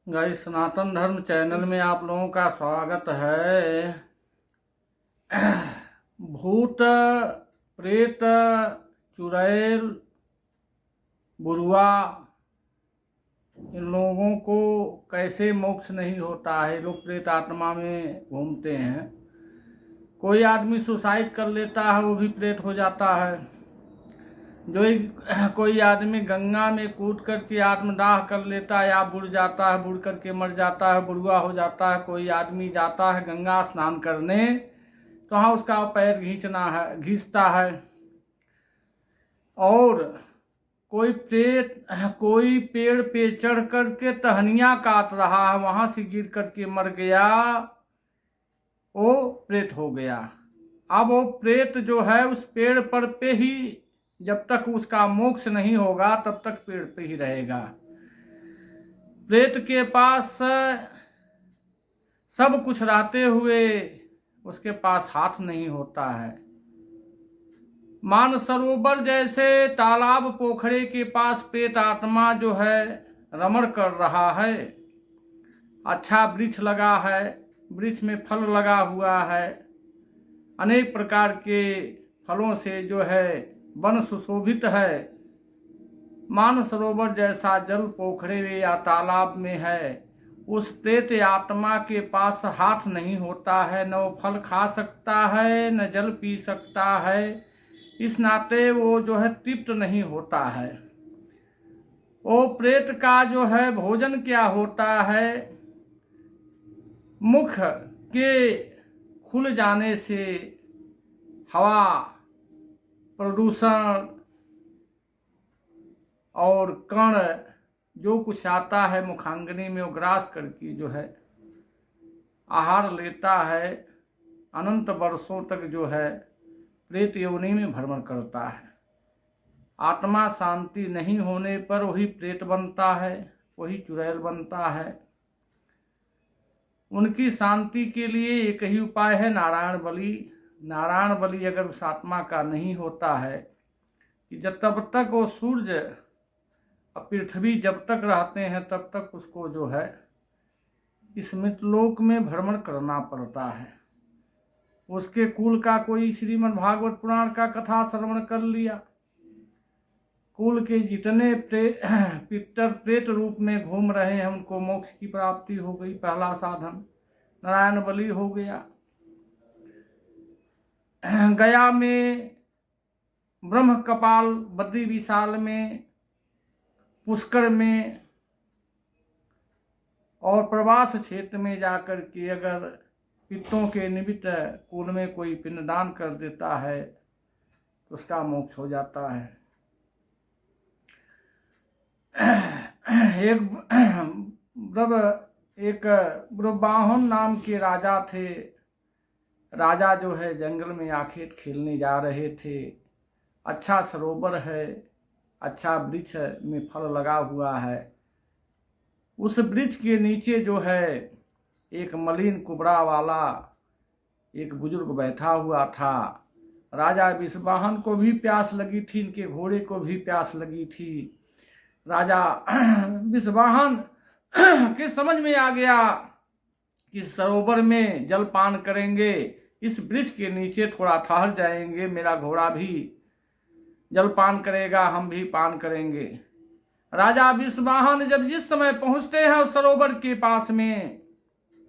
Guys, सनातन धर्म channel में आप लोगों का स्वागत है। भूत प्रेत चुड़ैल बुरुआ इन लोगों को कैसे मोक्ष नहीं होता है। लोग प्रेत आत्मा में घूमते हैं। कोई आदमी सुसाइड कर लेता है, वो भी प्रेत हो जाता है। कोई आदमी गंगा में कूद करके आत्मदाह कर लेता है या बुड़ जाता है, बुड़ करके मर जाता है, बुढ़वा हो जाता है। कोई आदमी जाता है गंगा स्नान करने तो वहाँ उसका पैर घिसता है। और कोई पेड़ पे चढ़ करके टहनियाँ काट रहा है, वहाँ से गिर करके मर गया, वो प्रेत हो गया। अब वो प्रेत जो है उस पेड़ पर पे ही, जब तक उसका मोक्ष नहीं होगा तब तक पेड़ पे ही रहेगा। प्रेत के पास सब कुछ रहते हुए उसके पास हाथ नहीं होता है। मानसरोवर जैसे तालाब पोखरे के पास प्रेत आत्मा जो है रमण कर रहा है। अच्छा वृक्ष लगा है, वृक्ष में फल लगा हुआ है, अनेक प्रकार के फलों से जो है वन सुशोभित है। मानसरोवर जैसा जल पोखरे या तालाब में है। उस प्रेत आत्मा के पास हाथ नहीं होता है, न वो फल खा सकता है न जल पी सकता है। इस नाते वो जो है तृप्त नहीं होता है। वो प्रेत का जो है भोजन क्या होता है, मुख के खुल जाने से हवा, प्रदूषण और कण जो कुछ आता है मुखांगनी में, वो ग्रास करके जो है आहार लेता है। अनंत वर्षों तक जो है प्रेत योनि में भ्रमण करता है। आत्मा शांति नहीं होने पर वही प्रेत बनता है, वही चुड़ैल बनता है। उनकी शांति के लिए एक ही उपाय है, नारायण बलि। नारायण बलि अगर उस आत्मा का नहीं होता है कि तब तक वो सूर्य और पृथ्वी जब तक रहते हैं तब तक उसको जो है इस मृतलोक में भ्रमण करना पड़ता है। उसके कुल का कोई श्रीमद् भागवत पुराण का कथा श्रवण कर लिया, कुल के जितने पितर प्रेत रूप में घूम रहे हैं उनको मोक्ष की प्राप्ति हो गई। पहला साधन नारायण बलि हो गया। गया में ब्रह्म कपाल, बद्री विशाल में, पुष्कर में और प्रवास क्षेत्र में जाकर के अगर पितरों के निमित्त कुल में कोई पिंडदान कर देता है तो उसका मोक्ष हो जाता है। एक ब्रह्माहन नाम के राजा थे। राजा जो है जंगल में आखेट खेलने जा रहे थे। अच्छा सरोवर है, अच्छा वृक्ष में फल लगा हुआ है। उस वृक्ष के नीचे जो है एक मलिन कुबड़ा वाला एक बुजुर्ग बैठा हुआ था। राजा विषवाहन को भी प्यास लगी थी, इनके घोड़े को भी प्यास लगी थी। राजा विषवाहन के समझ में आ गया कि सरोवर में जल पान करेंगे, इस वृक्ष के नीचे थोड़ा ठहर जाएंगे, मेरा घोड़ा भी जल पान करेगा, हम भी पान करेंगे। राजा विषवाहन जब जिस समय पहुंचते हैं उस सरोवर के पास में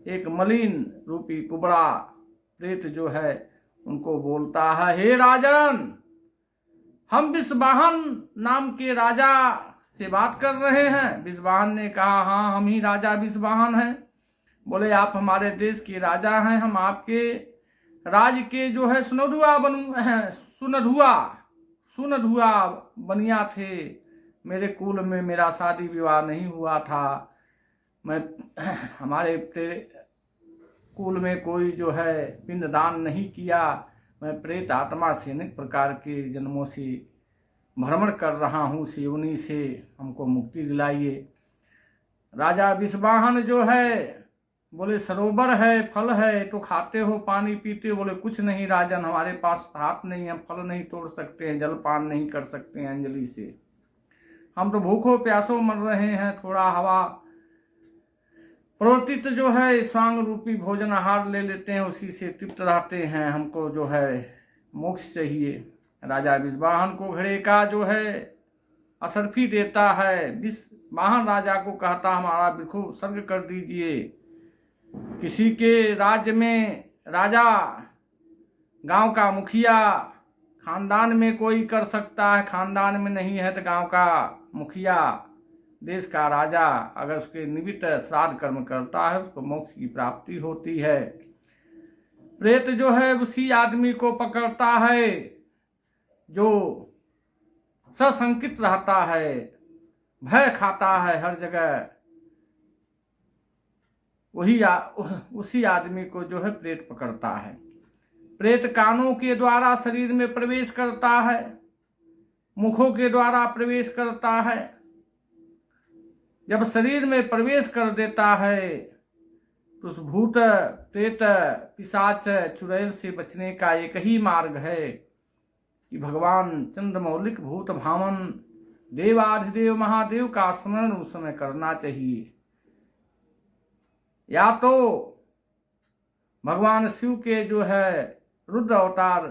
एक मलिन रूपी कुबड़ा प्रेत जो है उनको बोलता है, हे राजन, हम विषवाहन नाम के राजा से बात कर रहे हैं। विषवाहन ने कहा, हाँ हम ही राजा विषवाहन हैं। बोले, आप हमारे देश के राजा हैं, हम आपके राज के जो है सुनधुआ बनिया थे। मेरे कुल में मेरा शादी विवाह नहीं हुआ था। हमारे कुल में कोई जो है पिंडदान नहीं किया। मैं प्रेत आत्मा से अनेक प्रकार के जन्मों से भ्रमण कर रहा हूँ, उस योनि से हमको मुक्ति दिलाइए। राजा विषवाहन जो है बोले, सरोवर है, फल है तो खाते हो, पानी पीते हो? बोले, कुछ नहीं राजन, हमारे पास हाथ नहीं है, फल नहीं तोड़ सकते हैं, जल पान नहीं कर सकते हैं अंजलि से। हम तो भूखों प्यासों मर रहे हैं, थोड़ा हवा प्रोतित जो है स्वांग रूपी भोजन आहार ले लेते हैं, उसी से तृप्त रहते हैं। हमको जो है मोक्ष चाहिए। राजा विषवाहन को घड़े का जो है असरफी देता है। विषवाहन राजा को कहता हमारा बिल्कुल सर्ग कर दीजिए। किसी के राज्य में राजा, गांव का मुखिया, खानदान में कोई कर सकता है, खानदान में नहीं है तो गांव का मुखिया, देश का राजा अगर उसके निमित्त श्राद्ध कर्म करता है उसको मोक्ष की प्राप्ति होती है। प्रेत जो है उसी आदमी को पकड़ता है जो सशंकित रहता है, भय खाता है हर जगह। उसी आदमी को जो है प्रेत पकड़ता है। प्रेत कानों के द्वारा शरीर में प्रवेश करता है, मुखों के द्वारा प्रवेश करता है। जब शरीर में प्रवेश कर देता है तो उस भूत प्रेत पिशाच चुड़ैल से बचने का एक ही मार्ग है कि भगवान चंद्रमौलिक भूत भावन देवाधिदेव महादेव का स्मरण उस समय करना चाहिए। या तो भगवान शिव के जो है रुद्र अवतार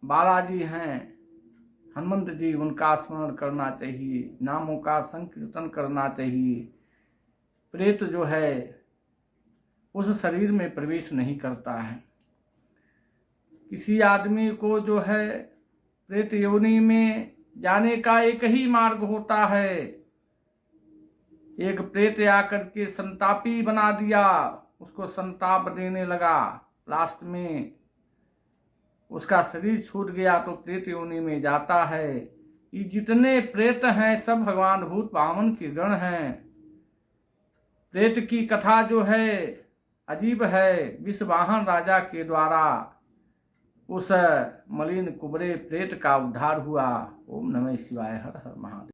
बालाजी हैं, हनुमंत जी, उनका स्मरण करना चाहिए, नामों का संकीर्तन करना चाहिए। प्रेत जो है उस शरीर में प्रवेश नहीं करता है। किसी आदमी को जो है प्रेत योनि में जाने का एक ही मार्ग होता है। एक प्रेत आकर के संतापी बना दिया, उसको संताप देने लगा, लास्ट में उसका शरीर छूट गया तो प्रेत योनि में जाता है। ये जितने प्रेत हैं सब भगवान भूत वामन के गण हैं। प्रेत की कथा जो है अजीब है। विषवाहन राजा के द्वारा उस मलिन कुबरे प्रेत का उद्धार हुआ। ओम नमः शिवाय। हर हर महादेव।